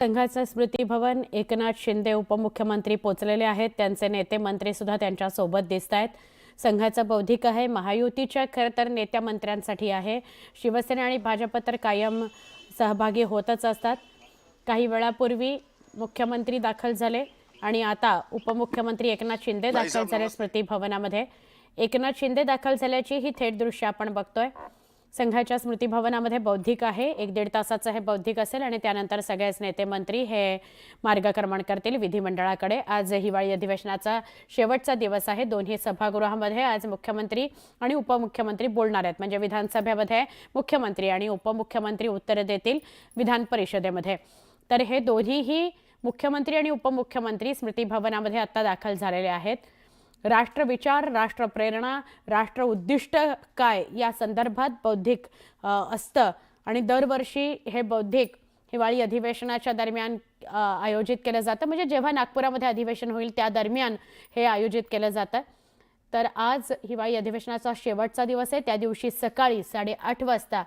संघाचं स्मृती भवन एकनाथ शिंदे उपमुख्यमंत्री पोचलेले आहेत। त्यांचे नेते मंत्री सुद्धा त्यांच्या सोबत दिसत आहेत। संघाचा बौद्धिक आहे, महायुतीच्या खरं तर नेत्या मंत्र्यांसाठी आहे। शिवसेना आणि भाजप तर कायम सहभागी होतच असतात। काही वेळापूर्वी मुख्यमंत्री दाखल झाले आणि आता उपमुख्यमंत्री एकनाथ शिंदे दाखल झाले स्मृती भवनामध्ये। एकनाथ शिंदे दाखल झाल्याची ही थेट दृश्य आपण बघतोय। संघाच्या स्मृती भवनामध्ये बौद्धिक आहे, 1-1.5 तासाचं हे बौद्धिक असेल आणि त्यानंतर सगळेच नेते मंत्री हे मार्गक्रमण करतील विधिमंडळाकडे। आज हिवाळी अधिवेशनाचा शेवटचा दिवस आहे। दोन्ही सभागृहामध्ये आज मुख्यमंत्री आणि उपमुख्यमंत्री बोलणार आहेत। म्हणजे विधानसभेमध्ये मुख्यमंत्री आणि उपमुख्यमंत्री उत्तर देतील विधान परिषदेमध्ये। तर हे दोन्हीही मुख्यमंत्री आणि उपमुख्यमंत्री स्मृती भवनामध्ये आता दाखल झालेले आहेत। राष्ट्रविचार, राष्ट्रप्रेरणा, राष्ट्र उद्दिष्ट काय या संदर्भात बौद्धिक असतं आणि दरवर्षी हे बौद्धिक हिवाळी अधिवेशनाच्या दरम्यान आयोजित केलं जातं। म्हणजे जेव्हा नागपुरामध्ये अधिवेशन होईल त्या दरम्यान हे आयोजित केलं जातं। तर आज हिवाळी अधिवेशनाचा शेवटचा दिवस आहे। त्या दिवशी सकाळी 8:30 वाजता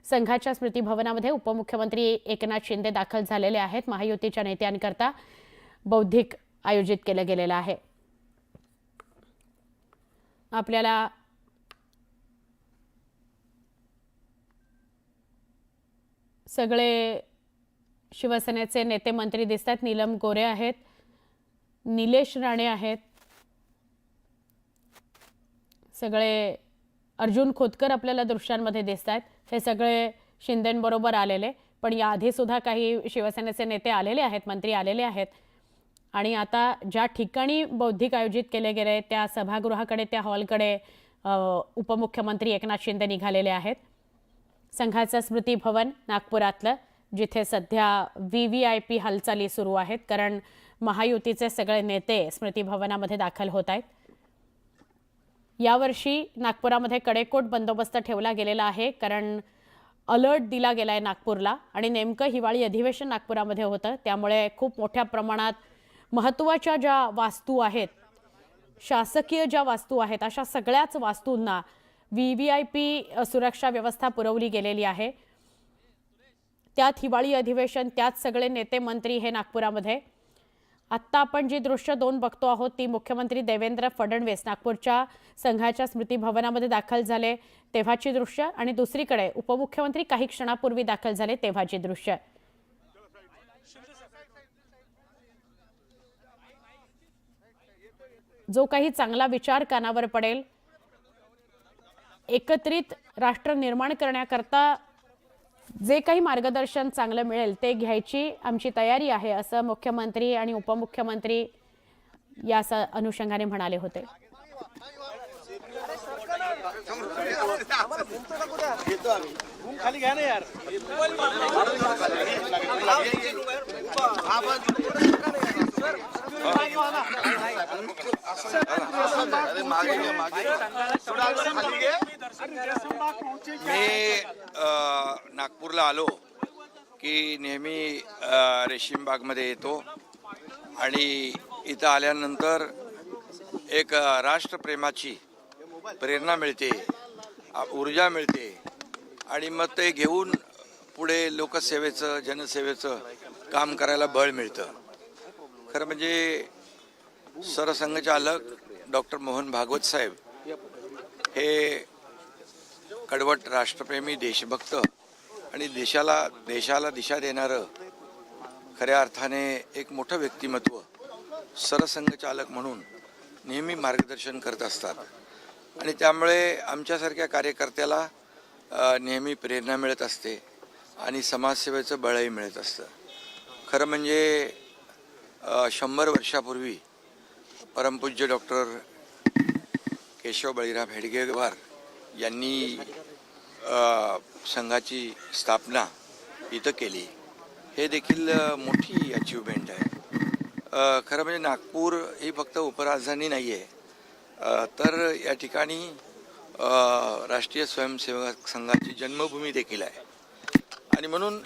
संघाच्या स्मृती भवनामध्ये उपमुख्यमंत्री एकनाथ शिंदे दाखल झालेले आहेत। महायुतीच्या नेत्यांकरता बौद्धिक आयोजित केलं गेलेलं आहे। आपल्याला सगळे शिवसेनेचे नेते मंत्री दिसतात। नीलम गोरे आहेत, निलेश राणे आहेत, सगळे अर्जुन खोतकर आपल्याला दृश्यांमध्ये दिसतात। हे सगळे शिंदेंबरोबर आलेले, पण याआधी सुद्धा काही शिवसेनेचे नेते आलेले आहेत, मंत्री आलेले आहेत। आणि आता ज्या ठिकाणी बौद्धिक आयोजित केले गेले त्या सभागृहाकडे, त्या हॉलकडे उपमुख्यमंत्री एकनाथ शिंदे निघालेले आहेत। संघाचं स्मृती भवन नागपुरातलं, जिथे सध्या VVIP हालचाली सुरू आहेत, कारण महायुतीचे सगळे नेते स्मृती भवनामध्ये दाखल होत आहेत। यावर्षी नागपुरामध्ये कडेकोट बंदोबस्त ठेवला गेलेला आहे, कारण अलर्ट दिला गेलाय नागपूरला आणि नेमकं हिवाळी अधिवेशन नागपुरामध्ये होतं। त्यामुळे खूप मोठ्या प्रमाणात महत्त्वाच्या ज्या वास्तू आहेत, शासकीय ज्या वास्तू आहेत, अशा सगळ्याच वास्तूंना VVIP सुरक्षा व्यवस्था पुरवली गेलेली आहे। त्यात हिवाळी अधिवेशन, त्यात सगळे नेते मंत्री हे नागपुरामध्ये। आत्ता आपण जी दृश्य 2 बघतो आहोत ती मुख्यमंत्री देवेंद्र फडणवीस नागपूरच्या संघाच्या स्मृती भवनामध्ये दाखल झाले तेव्हाची दृश्य, आणि दुसरीकडे उपमुख्यमंत्री काही क्षणापूर्वी दाखल झाले तेव्हाची दृश्य। जो काही चांगला विचार कानावर पडेल, एकत्रित राष्ट्र निर्माण करण्याकरता जे काही मार्गदर्शन चांगलं मिळेल ते घ्यायची आमची तयारी आहे, असं मुख्यमंत्री आणि उपमुख्यमंत्री या अनुषंगाने म्हणाले होते। मी नागपूरला आलो की नेहमी रेशीमबागमध्ये येतो आणि इथं आल्यानंतर एक राष्ट्रप्रेमाची प्रेरणा मिळते, ऊर्जा मिळते आणि मग ते घेऊन पुढे लोकसेवेचं, जनसेवेचं काम करायला बळ मिळतं। खरं म्हणजे सरसंघचालक डॉक्टर मोहन भागवत साहेब हे कडवट राष्ट्रप्रेमी, देशभक्त आणि देशाला दिशा देणारं खऱ्या अर्थाने एक मोठं व्यक्तिमत्व सरसंघचालक म्हणून नेहमी मार्गदर्शन करत असतात आणि त्यामुळे आमच्यासारख्या कार्यकर्त्याला नेहमी प्रेरणा मिळत असते आणि समाजसेवेचं बळही मिळत असतं। खरं म्हणजे 100 वर्षापूर्वी परमपूज्य डॉक्टर केशव बळीराम हेडगेवार यांनी संघाची स्थापना इथं केली। हे देखील मोठी अचीवमेंट आहे। खरं म्हणजे नागपूर ही फक्त उपराजधानी नाही आहे, तर या ठिकाणी राष्ट्रीय स्वयंसेवक संघाची जन्मभूमी देखील आहे आणि म्हणून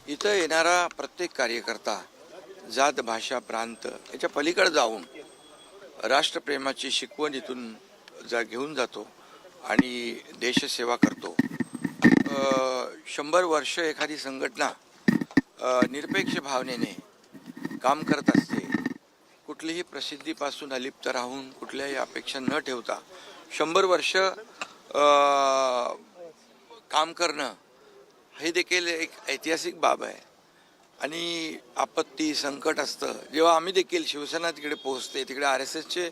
इथं येणारा प्रत्येक कार्यकर्ता जात, भाषा, प्रांत याच्या पलीकडे जाऊन राष्ट्रप्रेमाची शिकवण इथून घेऊन जातो आणि देशसेवा करतो। 100 वर्ष एखादी संघटना निरपेक्ष भावनेने काम करत असते. कुठलीही प्रसिद्धीपासून अलिप्त राहून कुठल्याही अपेक्षा न ठेवता 100 वर्ष काम करणं हे देखील एक ऐतिहासिक बाब आहे. आणि आपत्ती संकट असतं जेव्हा आम्ही देखील शिवसेना तिकडे पोहोचते, तिकडे RSSचे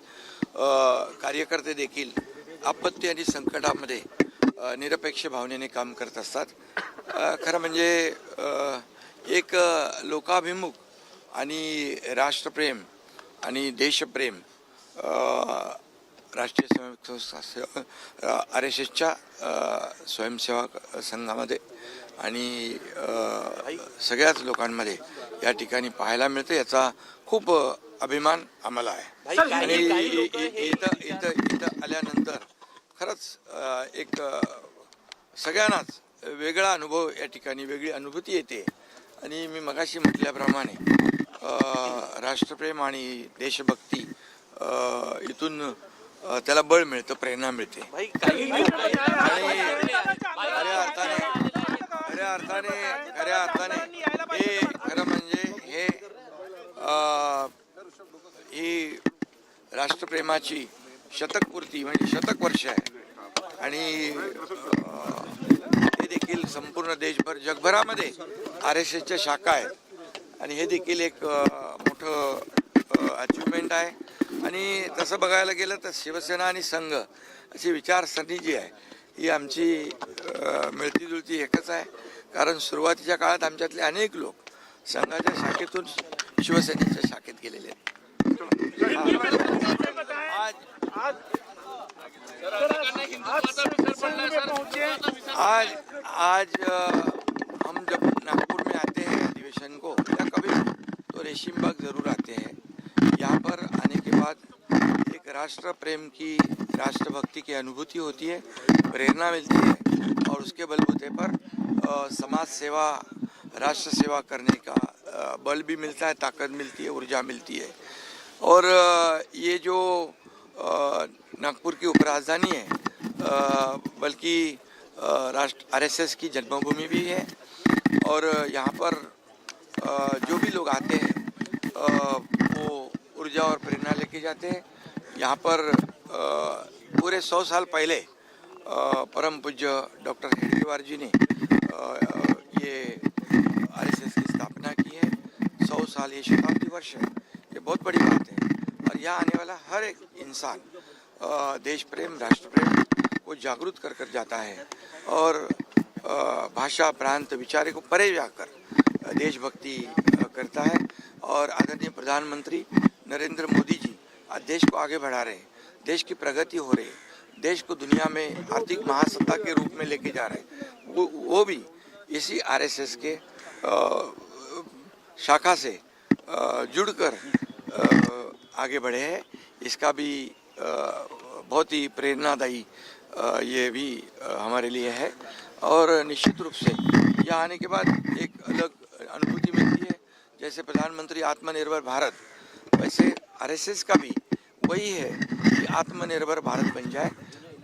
कार्यकर्ते देखील आपत्ती आणि संकटामध्ये निरपेक्ष भावनेने काम करत असतात. खरं म्हणजे एक लोकाभिमुख आणि राष्ट्रप्रेम आणि देशप्रेम राष्ट्रीय स्वयंसेवक RSSच्या स्वयंसेवक संघामध्ये आणि सगळ्याच लोकांमध्ये या ठिकाणी पाहायला मिळतं. याचा खूप अभिमान आम्हाला आहे. आणि इथं आल्यानंतर खरंच एक सगळ्यांनाच वेगळा अनुभव, या ठिकाणी वेगळी अनुभूती येते. आणि मी मगाशी म्हटल्याप्रमाणे राष्ट्रप्रेम आणि देशभक्ती इथून त्याला बळ मिळतं, प्रेरणा मिळते. आणि खऱ्या अर्थाने हे खरं म्हणजे हे ही राष्ट्रप्रेमाची शतकपूर्ती म्हणजे शतक वर्ष आहे. आणि हे देखील संपूर्ण देशभर जगभरामध्ये RSSच्या शाखा आहेत आणि हे देखील एक मोठं अचिव्हमेंट आहे. आणि तसं बघायला गेलं तर शिवसेना आणि संघ अशी विचारसरणी जी आहे ही आमची मिळती जुळती एकच आहे. कारण सुरुवातीच्या काळात आमच्यातले अनेक लोक संघाच्या शाखेतून शिवसेनेच्या शाखेत गेलेले आहेत. आज हम जब नागपुर में आते हैं अधिवेशन को या कभी तो रेशीम बाग जरूर आते हैं. यहाँ पर आने के बाद एक राष्ट्र प्रेम की, राष्ट्रभक्ति की अनुभूति होती है, प्रेरणा मिलती है और उसके बलबूते पर समाज सेवा, राष्ट्र सेवा करने का बल भी मिलता है, ताकत मिलती है, ऊर्जा मिलती है. और ये जो नागपुर की उपराजधानी है बल्कि RSS की जन्मभूमि भी है. और यहाँ पर जो भी लोग आते हैं वो ऊर्जा और प्रेरणा लेके जाते हैं. यहाँ पर पूरे 100 साल पहले परम पूज्य डॉक्टर हेडगेवार जी ने ये RSS की स्थापना की है. 100 साल ये शताब्दी वर्ष है, ये बहुत बड़ी बात है. और यहाँ आने वाला हर एक इंसान देश प्रेम, राष्ट्र प्रेम को जागरूक कर कर जाता है और भाषा, प्रांत, विचारे को परे जाकर देशभक्ति करता है. और आदरणीय प्रधानमंत्री नरेंद्र मोदी जी आज देश को आगे बढ़ा रहे हैं, देश की प्रगति हो रही है, देश को दुनिया में आर्थिक महासत्ता के रूप में लेके जा रहे हैं. वो भी इसी RSS के शाखा से जुड़कर आगे बढ़े हैं. इसका भी बहुत ही प्रेरणादायी ये भी हमारे लिए है. और निश्चित रूप से यहाँ आने के बाद एक अलग अनुभूति मिलती है. जैसे प्रधानमंत्री आत्मनिर्भर भारत, वैसे RSS का भी वही है कि आत्मनिर्भर भारत बन जाए,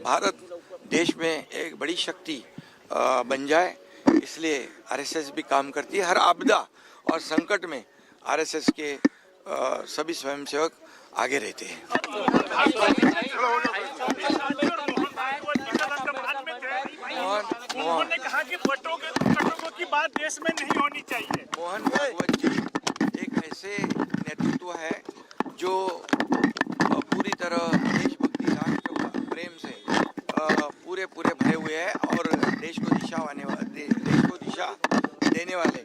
भारत देश में एक बड़ी शक्ति बन जाए. इसलिए RSS भी काम करती है. हर आपदा और संकट में RSS के सभी स्वयंसेवक आगे रहते हैं. उन्होंने कहा कि कटों की बात देश में नहीं होनी चाहिए. मोहन भागवत जी एक ऐसे नेतृत्व है जो पूरी तरह देशभक्ति, राष्ट्र प्रेम से पूरे भरे हुए हैं और देश को दिशा देने वाले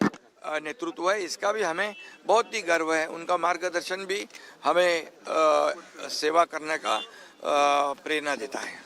नेतृत्व है. इसका भी हमें बहुत ही गर्व है. उनका मार्गदर्शन भी हमें सेवा करने का प्रेरणा देता है.